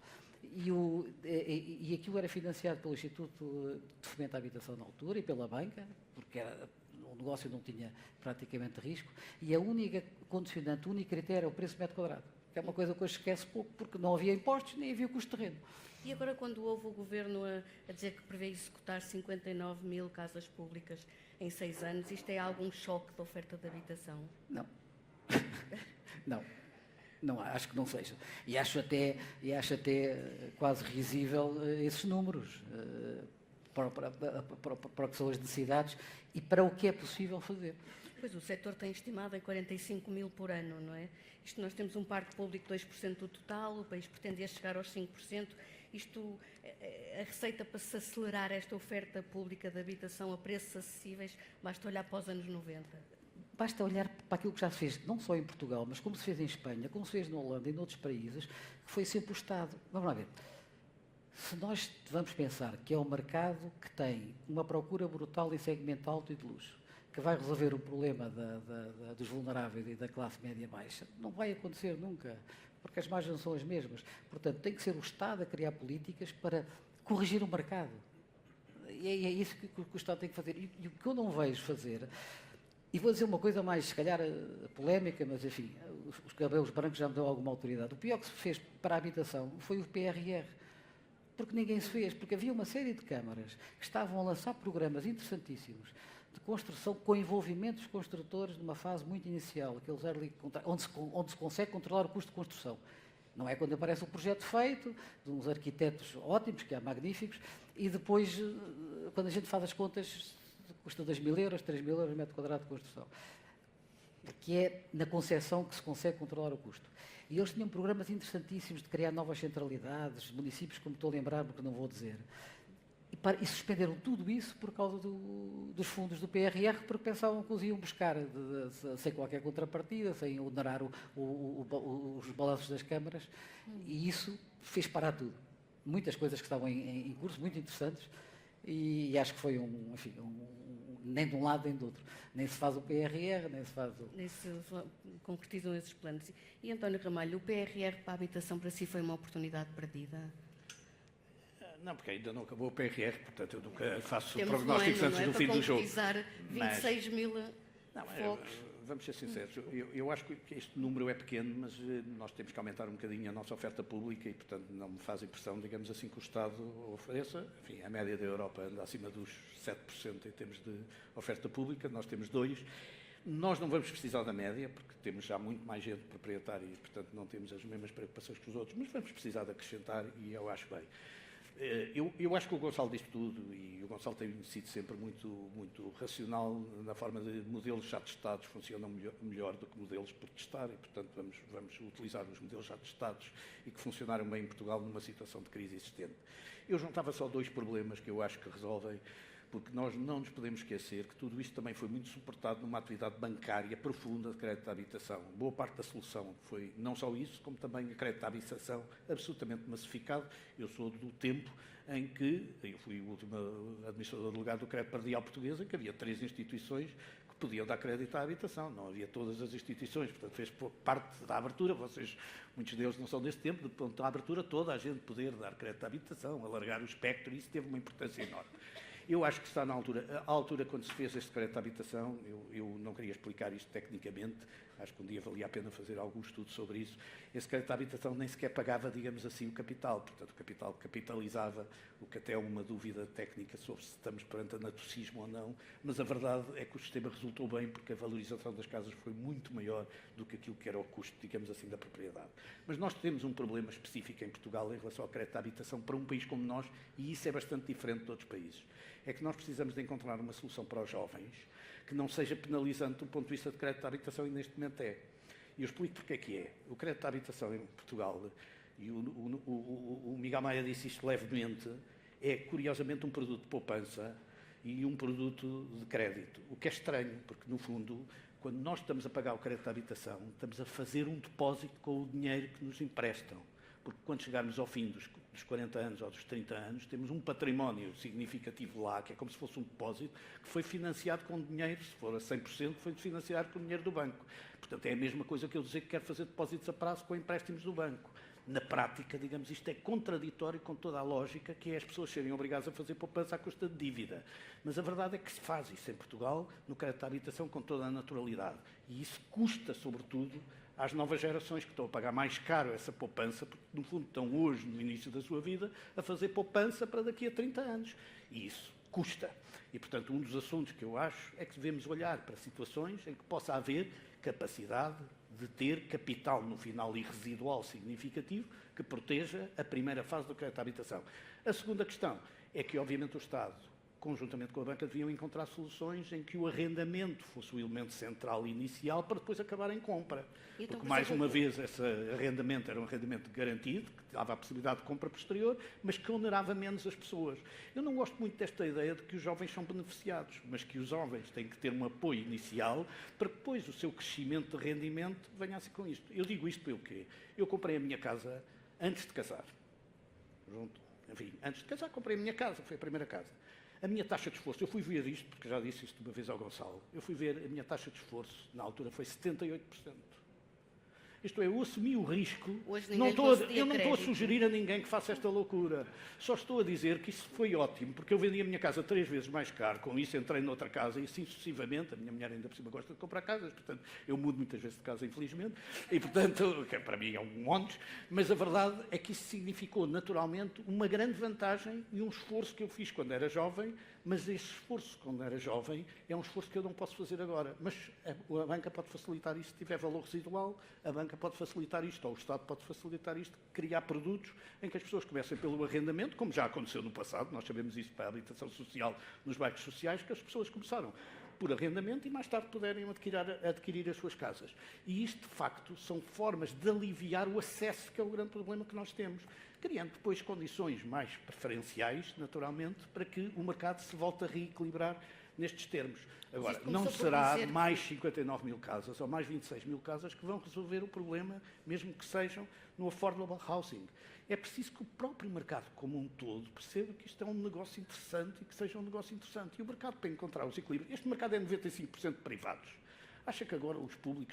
E aquilo era financiado pelo Instituto de Fomento à Habitação na altura e pela banca, porque o negócio não tinha praticamente risco, e a única condicionante, o único critério é o preço de metro quadrado, que é uma coisa que hoje esquece pouco, porque não havia impostos nem havia custo de terreno. E agora, quando houve o Governo a dizer que prevê executar 59 mil casas públicas em 6 anos, isto é algum choque da oferta de habitação? Não. Não, acho que não seja. E acho até quase risível esses números para o que são as necessidades e para o que é possível fazer. Pois, o setor tem estimado em 45 mil por ano, não é? Isto, nós temos um parque público de 2% do total, o país pretendia chegar aos 5%. Isto, a receita para se acelerar esta oferta pública de habitação a preços acessíveis, basta olhar para os anos 90. Basta olhar para aquilo que já se fez, não só em Portugal, mas como se fez em Espanha, como se fez na Holanda e noutros países, que foi sempre o Estado. Vamos lá ver. Se nós vamos pensar que é um mercado que tem uma procura brutal em segmento alto e de luxo, que vai resolver o problema dos vulneráveis e da classe média baixa, não vai acontecer nunca, porque as margens não são as mesmas. Portanto, tem que ser o Estado a criar políticas para corrigir o mercado. E é isso que o Estado tem que fazer. E o que eu não vejo fazer... E vou dizer uma coisa mais, se calhar, polémica, mas, enfim, os cabelos brancos já me dão alguma autoridade. O pior que se fez para a habitação foi o PRR, porque ninguém se fez, porque havia uma série de câmaras que estavam a lançar programas interessantíssimos de construção com envolvimento dos construtores numa fase muito inicial, aqueles early, onde se consegue controlar o custo de construção. Não é quando aparece o projeto feito, de uns arquitetos ótimos, que há magníficos, e depois, quando a gente faz as contas... custa 2.000 euros, 3.000 euros metro quadrado de construção. Que é na concepção que se consegue controlar o custo. E eles tinham programas interessantíssimos de criar novas centralidades, municípios, como estou a lembrar, porque não vou dizer. E suspenderam tudo isso por causa dos fundos do PRR, porque pensavam que os iam buscar sem qualquer contrapartida, sem onerar os balanços das câmaras, e isso fez parar tudo. Muitas coisas que estavam em curso, muito interessantes, e acho que foi nem de um lado nem do outro. Nem se faz o PRR, nem se faz o... Nem se concretizam esses planos. E, António Ramalho, o PRR para a habitação para si foi uma oportunidade perdida? Não, porque ainda não acabou o PRR, portanto eu nunca faço Temos prognósticos antes do fim do jogo. Para concretizar 26 mil focos. Vamos ser sinceros, eu acho que este número é pequeno, mas nós temos que aumentar um bocadinho a nossa oferta pública e, portanto, não me faz impressão, digamos assim, que o Estado ofereça. Enfim, a média da Europa anda acima dos 7% em termos de oferta pública, nós temos 2%. Nós não vamos precisar da média, porque temos já muito mais gente proprietária e, portanto, não temos as mesmas preocupações que os outros, mas vamos precisar de acrescentar e eu acho bem. Eu acho que o Gonçalo diz tudo e o Gonçalo tem sido sempre muito racional na forma de modelos já testados funcionam melhor do que modelos por testar e, portanto, vamos utilizar os modelos já testados e que funcionaram bem em Portugal numa situação de crise existente. Eu juntava só 2 problemas que eu acho que resolvem porque nós não nos podemos esquecer que tudo isto também foi muito suportado numa atividade bancária profunda de crédito de habitação. Boa parte da solução foi não só isso, como também a crédito de habitação absolutamente massificado. Eu sou do tempo em que, eu fui o último administrador delegado do crédito pardial português, em que havia 3 instituições que podiam dar crédito à habitação, não havia todas as instituições, portanto fez parte da abertura, muitos deles não são desse tempo, da abertura toda a gente poder dar crédito à habitação, alargar o espectro, e isso teve uma importância enorme. Eu acho que está na altura quando se fez este crédito de habitação, eu não queria explicar isto tecnicamente, acho que um dia valia a pena fazer algum estudo sobre isso. Esse crédito de habitação nem sequer pagava, digamos assim, o capital. Portanto, o capital capitalizava, o que até é uma dúvida técnica sobre se estamos perante anatocismo ou não, mas a verdade é que o sistema resultou bem porque a valorização das casas foi muito maior do que aquilo que era o custo, digamos assim, da propriedade. Mas nós temos um problema específico em Portugal em relação ao crédito de habitação para um país como nós, e isso é bastante diferente de outros países. É que nós precisamos de encontrar uma solução para os jovens que não seja penalizante do ponto de vista de crédito de habitação, e neste momento é. E eu explico porque é que é. O crédito de habitação em Portugal, e o Miguel Maia disse isto levemente, é curiosamente um produto de poupança e um produto de crédito. O que é estranho, porque no fundo, quando nós estamos a pagar o crédito de habitação, estamos a fazer um depósito com o dinheiro que nos emprestam. Porque quando chegarmos ao fim dos 40 anos ou dos 30 anos, temos um património significativo lá, que é como se fosse um depósito, que foi financiado com dinheiro, se for a 100%, foi financiado com dinheiro do banco. Portanto, é a mesma coisa que eu dizer que quero fazer depósitos a prazo com empréstimos do banco. Na prática, digamos, isto é contraditório com toda a lógica, que é as pessoas serem obrigadas a fazer poupança à custa de dívida. Mas a verdade é que se faz isso em Portugal, no crédito à habitação, com toda a naturalidade. E isso custa, sobretudo, às novas gerações que estão a pagar mais caro essa poupança, porque, no fundo, estão hoje, no início da sua vida, a fazer poupança para daqui a 30 anos. E isso custa. E, portanto, um dos assuntos que eu acho é que devemos olhar para situações em que possa haver capacidade de ter capital no final e residual significativo que proteja a primeira fase do crédito à habitação. A segunda questão é que, obviamente, o Estado, conjuntamente com a banca, deviam encontrar soluções em que o arrendamento fosse o elemento central e inicial para depois acabar em compra. Então, porque, mais uma vez, esse arrendamento era um arrendamento garantido, que dava a possibilidade de compra posterior, mas que onerava menos as pessoas. Eu não gosto muito desta ideia de que os jovens são beneficiados, mas que os jovens têm que ter um apoio inicial para que depois o seu crescimento de rendimento venha assim com isto. Eu digo isto pelo quê? Eu comprei a minha casa antes de casar. Antes de casar comprei a minha casa, foi a primeira casa. A minha taxa de esforço, eu fui ver isto, porque já disse isto uma vez ao Gonçalo, eu fui ver, a minha taxa de esforço, na altura, foi 78%. Isto é, eu assumi o risco, eu não estou a sugerir a ninguém que faça esta loucura, só estou a dizer que isso foi ótimo, porque eu vendi a minha casa 3 vezes mais caro, com isso entrei noutra casa e assim sucessivamente, a minha mulher ainda por cima gosta de comprar casas, portanto, eu mudo muitas vezes de casa, infelizmente, e portanto, que para mim é um monte, mas a verdade é que isso significou naturalmente uma grande vantagem e um esforço que eu fiz quando era jovem, mas esse esforço quando era jovem é um esforço que eu não posso fazer agora. Mas a banca pode facilitar isto se tiver valor residual, a banca pode facilitar isto, ou o Estado pode facilitar isto, criar produtos em que as pessoas comecem pelo arrendamento, como já aconteceu no passado, nós sabemos isso para a habitação social nos bairros sociais, que as pessoas começaram por arrendamento e mais tarde puderem adquirir as suas casas. E isto, de facto, são formas de aliviar o acesso, que é o grande problema que nós temos, criando depois condições mais preferenciais, naturalmente, para que o mercado se volte a reequilibrar nestes termos. Agora, não será mais 59 mil casas ou mais 26 mil casas que vão resolver o problema, mesmo que sejam no affordable housing. É preciso que o próprio mercado como um todo perceba que isto é um negócio interessante e que seja um negócio interessante. E o mercado, para encontrar os equilíbrios, este mercado é 95% privados. Acha que agora o público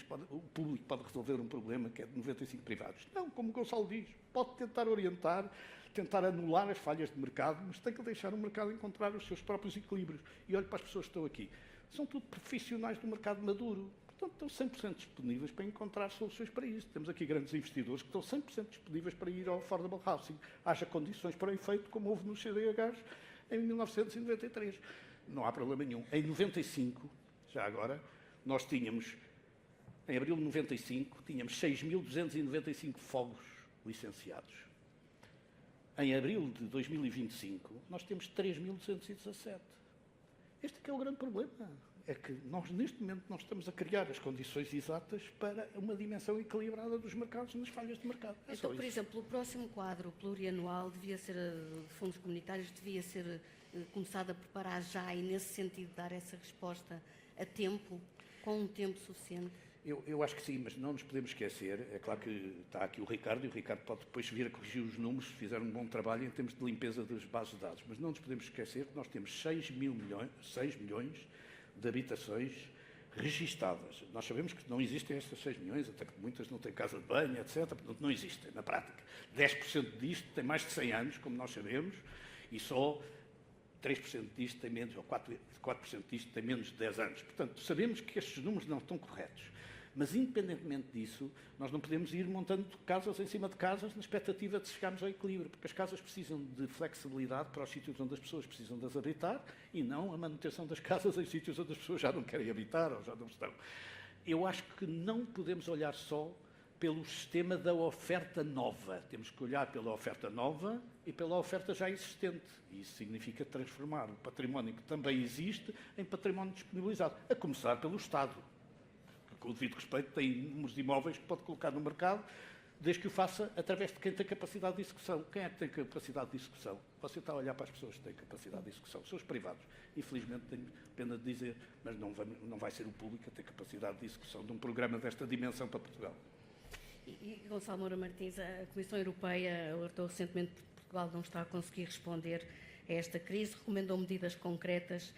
pode resolver um problema que é de 95 privados? Não, como o Gonçalo diz, pode tentar orientar, tentar anular as falhas de mercado, mas tem que deixar o mercado encontrar os seus próprios equilíbrios. E olhe para as pessoas que estão aqui. São tudo profissionais do mercado maduro. Portanto, estão 100% disponíveis para encontrar soluções para isso. Temos aqui grandes investidores que estão 100% disponíveis para ir ao affordable housing. Haja condições para o efeito, como houve no CDHs em 1993. Não há problema nenhum. Em 95, já agora, nós tínhamos, em abril de 95, tínhamos 6.295 fogos licenciados. Em abril de 2025, nós temos 3.217. Este é que é o grande problema. É que nós, neste momento, não estamos a criar as condições exatas para uma dimensão equilibrada dos mercados nas falhas de mercado. Então, por exemplo, o próximo quadro plurianual devia ser, de fundos comunitários devia ser começado a preparar já e, nesse sentido, dar essa resposta a tempo, com um tempo suficiente? Eu acho que sim, mas não nos podemos esquecer, é claro que está aqui o Ricardo, e o Ricardo pode depois vir a corrigir os números, se fizer um bom trabalho em termos de limpeza das bases de dados, mas não nos podemos esquecer que nós temos 6 milhões de habitações registadas. Nós sabemos que não existem estas 6 milhões, até porque muitas não têm casa de banho, etc. Portanto, não existem, na prática. 10% disto tem mais de 100 anos, como nós sabemos, e só 3% disto tem menos, ou 4% disto tem menos de 10 anos. Portanto, sabemos que estes números não estão corretos. Mas, independentemente disso, nós não podemos ir montando casas em cima de casas na expectativa de chegarmos ao equilíbrio, porque as casas precisam de flexibilidade para os sítios onde as pessoas precisam de as habitar e não a manutenção das casas em sítios onde as pessoas já não querem habitar ou já não estão. Eu acho que não podemos olhar só pelo sistema da oferta nova. Temos que olhar pela oferta nova e pela oferta já existente. E isso significa transformar o património que também existe em património disponibilizado, a começar pelo Estado. Com o devido respeito, tem números de imóveis que pode colocar no mercado, desde que o faça através de quem tem capacidade de execução. Quem é que tem capacidade de execução? Você está a olhar para as pessoas que têm capacidade de execução. São os privados. Infelizmente, tenho pena de dizer, mas não vai ser o público a ter capacidade de execução de um programa desta dimensão para Portugal. E Gonçalo Moura Martins, a Comissão Europeia alertou recentemente que Portugal não está a conseguir responder a esta crise, recomendou medidas concretas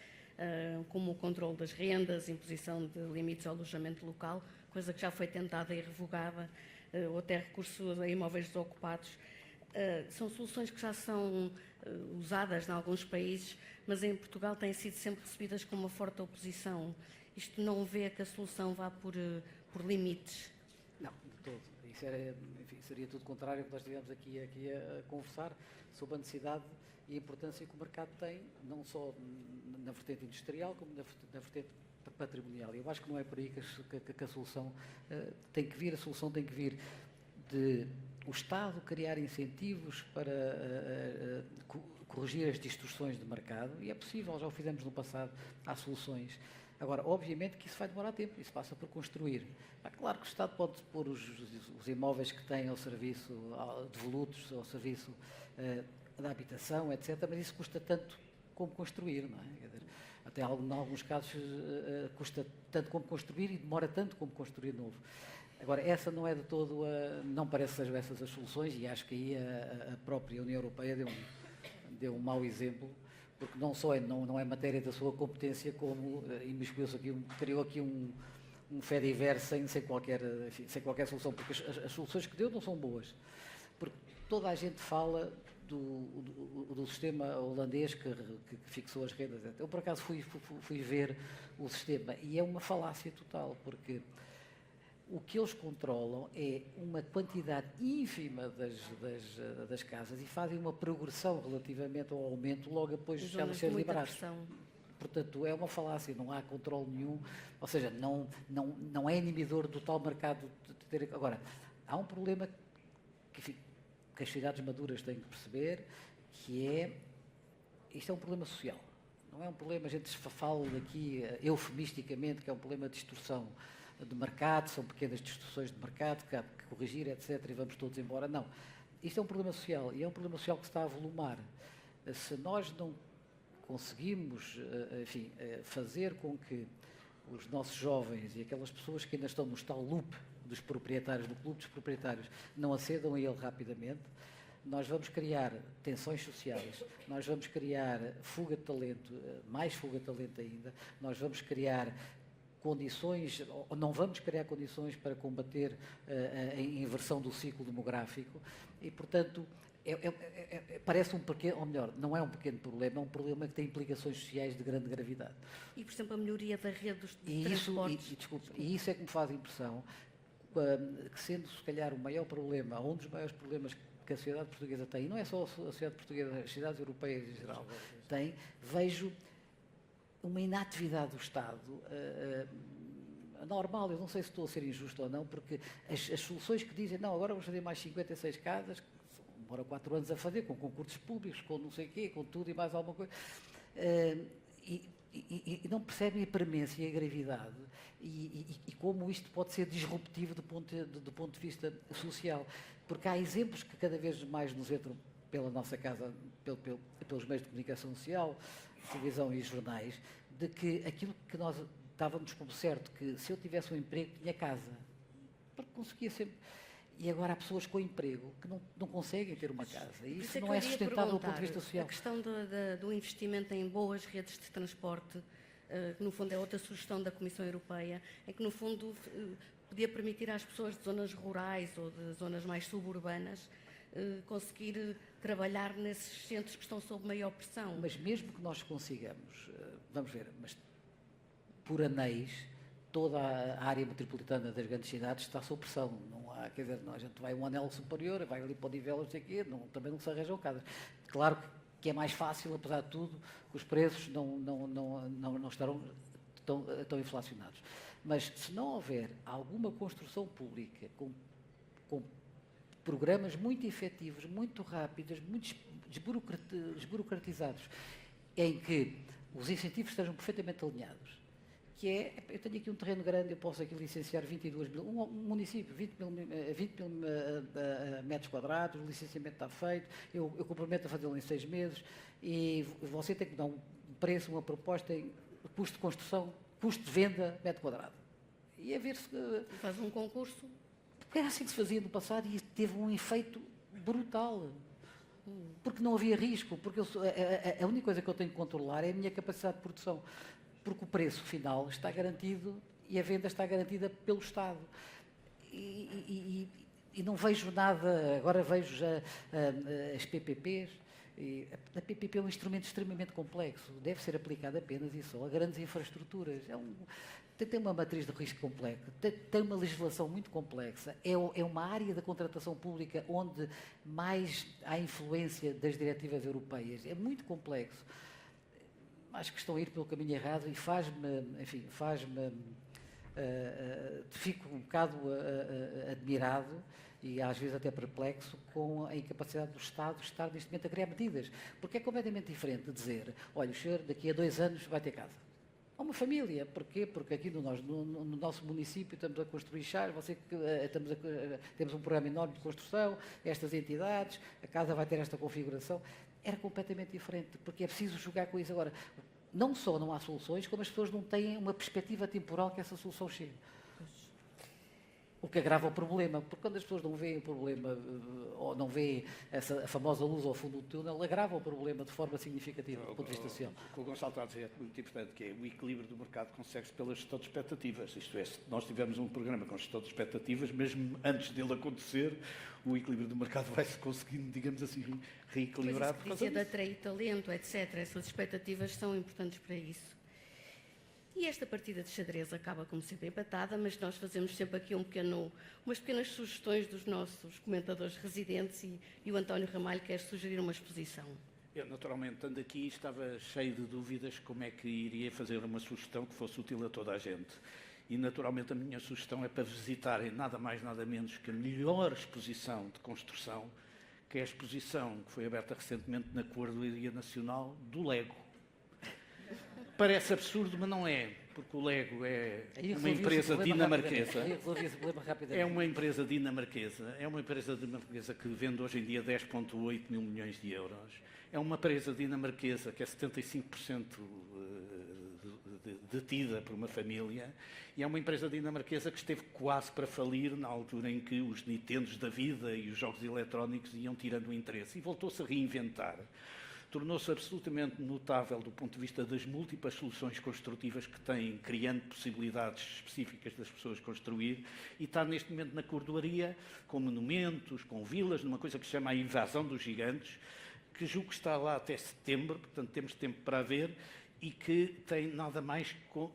como o controle das rendas, imposição de limites ao alojamento local, coisa que já foi tentada e revogada, ou até recurso a imóveis desocupados. São soluções que já são usadas em alguns países, mas em Portugal têm sido sempre recebidas com uma forte oposição. Isto não vê que a solução vá por limites? Não, de todo. Isso enfim, seria tudo contrário ao que nós estivemos aqui a conversar sobre a necessidade e a importância que o mercado tem, não só na vertente industrial, como na vertente patrimonial. Eu acho que não é por aí que a solução tem que vir. A solução tem que vir de o Estado criar incentivos para corrigir as distorções de mercado, e é possível, já o fizemos no passado, há soluções. Agora, obviamente que isso vai demorar tempo, isso passa por construir. Claro que o Estado pode pôr os imóveis que tem ao serviço de volutos, ao serviço da habitação, etc., mas isso custa tanto como construir, não é? Quer dizer, até em alguns casos custa tanto como construir e demora tanto como construir novo. Agora, essa não é de todo, não parece que sejam essas as soluções, e acho que aí a própria União Europeia deu um mau exemplo, porque não só não é matéria da sua competência, como imiscuiu-se aqui, criou aqui um fediver sem qualquer solução, porque as soluções que deu não são boas, porque toda a gente fala do sistema holandês que fixou as rendas. Eu, por acaso, fui ver o sistema e é uma falácia total, porque o que eles controlam é uma quantidade ínfima das casas e fazem uma progressão relativamente ao aumento logo depois de elas serem liberadas. Portanto, é uma falácia, não há controle nenhum, ou seja, não é inibidor do tal mercado de ter. Agora, há um problema que as cidades maduras têm que perceber, que é, isto é um problema social, não é um problema, a gente fala aqui eufemisticamente que é um problema de distorção de mercado, são pequenas distorções de mercado que há que corrigir, etc., e vamos todos embora. Não, isto é um problema social, e é um problema social que se está a volumar. Se nós não conseguimos, enfim, fazer com que os nossos jovens e aquelas pessoas que ainda estão no tal loop dos proprietários, do clube dos proprietários, não acedam a ele rapidamente, nós vamos criar tensões sociais, nós vamos criar fuga de talento, mais fuga de talento ainda, nós vamos criar condições, ou não vamos criar condições para combater a inversão do ciclo demográfico e, portanto, parece um pequeno, ou melhor, não é um pequeno problema, é um problema que tem implicações sociais de grande gravidade. E, por exemplo, a melhoria da rede dos transportes. E isso é que me faz impressão, que sendo, se calhar, o maior problema, um dos maiores problemas que a sociedade portuguesa tem, e não é só a sociedade portuguesa, as cidades europeias em geral têm, vejo uma inatividade do Estado normal. Eu não sei se estou a ser injusto ou não, porque as soluções que dizem, não, agora vamos fazer mais 56 casas, demora 4 anos a fazer, com concursos públicos, com não sei o quê, com tudo e mais alguma coisa, e não percebem a premência e a gravidade e como isto pode ser disruptivo do ponto de vista social. Porque há exemplos que cada vez mais nos entram pela nossa casa, pelos meios de comunicação social, televisão e jornais, de que aquilo que nós dávamos como certo, que se eu tivesse um emprego, tinha casa. Porque conseguia sempre. E agora há pessoas com emprego que não conseguem ter uma casa. E isso não é sustentável do ponto de vista social. A questão do investimento em boas redes de transporte, que no fundo é outra sugestão da Comissão Europeia, é que no fundo podia permitir às pessoas de zonas rurais ou de zonas mais suburbanas conseguir trabalhar nesses centros que estão sob maior pressão. Mas mesmo que nós consigamos, vamos ver, mas por anéis, toda a área metropolitana das grandes cidades está sob pressão. Não há, quer dizer, a gente vai a um anel superior, vai ali para o nível, não sei o quê, também não se arranjam casas. Claro que é mais fácil, apesar de tudo, os preços não estarão tão inflacionados. Mas se não houver alguma construção pública com programas muito efetivos, muito rápidos, muito desburocratizados, em que os incentivos estejam perfeitamente alinhados, que é, eu tenho aqui um terreno grande, eu posso aqui licenciar 22 mil, um município, 20 mil metros quadrados, o licenciamento está feito, eu comprometo a fazê-lo em 6 meses, e você tem que dar um preço, uma proposta em custo de construção, custo de venda, metro quadrado. E a ver se... Faz um concurso. Porque era assim que se fazia no passado e teve um efeito brutal. Porque não havia risco, porque a única coisa que eu tenho que controlar é a minha capacidade de produção. Porque o preço final está garantido e a venda está garantida pelo Estado. E não vejo nada, agora vejo já as PPPs. A PPP é um instrumento extremamente complexo, deve ser aplicado apenas e só a grandes infraestruturas. Tem uma matriz de risco complexa, tem uma legislação muito complexa, é uma área da contratação pública onde mais há influência das diretivas europeias, é muito complexo. Acho que estão a ir pelo caminho errado e fico um bocado admirado e às vezes até perplexo com a incapacidade do Estado estar neste momento a criar medidas, porque é completamente diferente de dizer, olha, o senhor daqui a 2 anos vai ter casa. Ou uma família, porquê? Porque aqui no nosso município estamos a construir chás, temos um programa enorme de construção, estas entidades, a casa vai ter esta configuração. Era completamente diferente, porque é preciso jogar com isso agora. Não só não há soluções, como as pessoas não têm uma perspectiva temporal que essa solução chegue. O que agrava o problema, porque quando as pessoas não veem o problema, ou não veem a famosa luz ao fundo do túnel, agrava o problema de forma significativa, do ponto de vista social. O que o Gonçalo está a dizer é muito importante, que é o equilíbrio do mercado consegue-se pela gestão de expectativas. Isto é, se nós tivermos um programa com gestão de expectativas, mesmo antes dele acontecer, o equilíbrio do mercado vai-se conseguindo, digamos assim, reequilibrar. Pois isso que dizia de atrair talento, etc. Essas expectativas são importantes para isso. E esta partida de xadrez acaba como sempre empatada, mas nós fazemos sempre aqui umas pequenas sugestões dos nossos comentadores residentes e o António Ramalho quer sugerir uma exposição. Eu, naturalmente, estando aqui, estava cheio de dúvidas como é que iria fazer uma sugestão que fosse útil a toda a gente. E, naturalmente, a minha sugestão é para visitarem nada mais, nada menos que a melhor exposição de construção, que é a exposição que foi aberta recentemente na Coordenadoria Nacional do Lego. Parece absurdo, mas não é, porque o Lego é uma empresa dinamarquesa. É uma empresa dinamarquesa que vende hoje em dia 10,8 mil milhões de euros. É uma empresa dinamarquesa que é 75% detida por uma família e é uma empresa dinamarquesa que esteve quase para falir na altura em que os Nintendos da vida e os jogos eletrónicos iam tirando o interesse e voltou-se a reinventar. Tornou-se absolutamente notável do ponto de vista das múltiplas soluções construtivas que tem, criando possibilidades específicas das pessoas construir, e está neste momento na Cordoaria, com monumentos, com vilas, numa coisa que se chama a Invasão dos Gigantes, que julgo que está lá até setembro, portanto temos tempo para ver, e que tem nada mais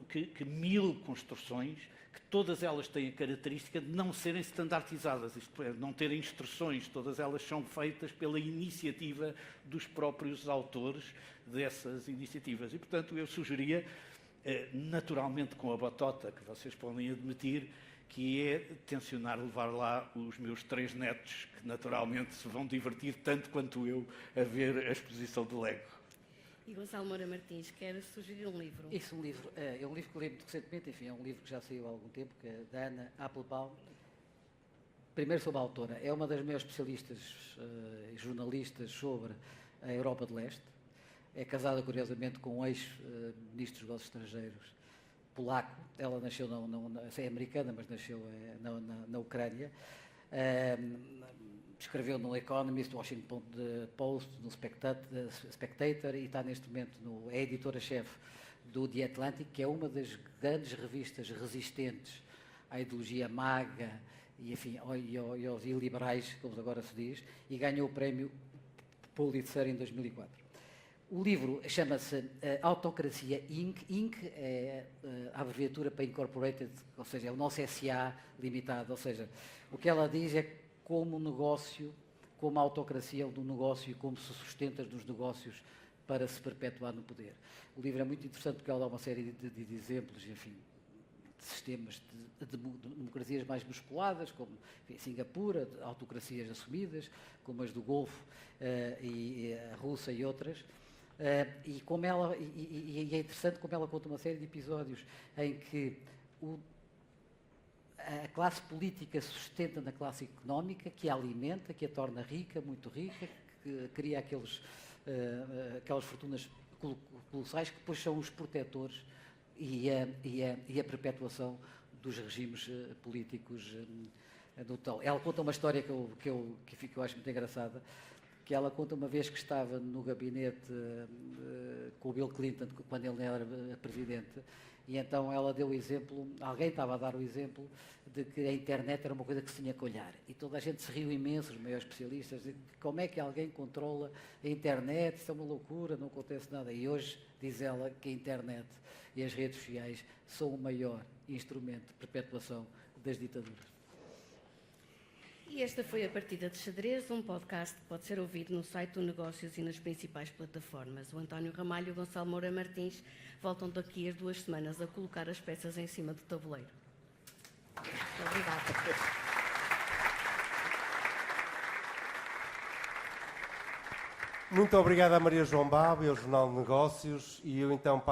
que 1000 construções, que todas elas têm a característica de não serem standardizadas, isto é, não terem instruções, todas elas são feitas pela iniciativa dos próprios autores dessas iniciativas. E, portanto, eu sugeria, naturalmente com a batota, que vocês podem admitir, que é tencionar levar lá os meus 3 netos, que naturalmente se vão divertir tanto quanto eu a ver a exposição de Lego. E Gonçalo Moura Martins quer sugerir um livro. Isso, um livro. É um livro que li muito recentemente, enfim, é um livro que já saiu há algum tempo, que é da Anna Applebaum. Primeiro sobre a autora. É uma das maiores especialistas e jornalistas sobre a Europa de Leste. É casada, curiosamente, com um ex-ministro dos Negócios Estrangeiros polaco. Ela nasceu, é americana, mas nasceu na Ucrânia. Escreveu no Economist, Washington Post, no Spectator e está neste momento é editora-chefe do The Atlantic, que é uma das grandes revistas resistentes à ideologia maga e, enfim, e aos iliberais, como agora se diz, e ganhou o prémio Pulitzer em 2004. O livro chama-se Autocracia Inc. Inc. É a abreviatura para Incorporated, ou seja, é o nosso SA limitado. Ou seja, o que ela diz é como o negócio, como a autocracia do negócio e como se sustenta dos negócios para se perpetuar no poder. O livro é muito interessante porque ela dá uma série de exemplos, enfim, de sistemas de democracias mais musculadas, como enfim, Singapura, autocracias assumidas, como as do Golfo e a Rússia e outras. E é interessante como ela conta uma série de episódios em que a classe política se sustenta na classe económica, que a alimenta, que a torna rica, muito rica, que cria aquelas fortunas colossais que depois são os protetores e a perpetuação dos regimes políticos do tal. Ela conta uma história que eu acho muito engraçada, que ela conta uma vez que estava no gabinete com o Bill Clinton, quando ele era presidente, e então ela deu o exemplo, alguém estava a dar o exemplo de que a internet era uma coisa que se tinha que olhar. E toda a gente se riu imenso, os maiores especialistas, de como é que alguém controla a internet, isso é uma loucura, não acontece nada. E hoje diz ela que a internet e as redes sociais são o maior instrumento de perpetuação das ditaduras. E esta foi a Partida de Xadrez, um podcast que pode ser ouvido no site do Negócios e nas principais plataformas. O António Ramalho e o Gonçalo Moura Martins voltam daqui a 2 semanas a colocar as peças em cima do tabuleiro. Muito obrigada. Muito obrigado à Maria João Babo e ao Jornal de Negócios, e eu então passo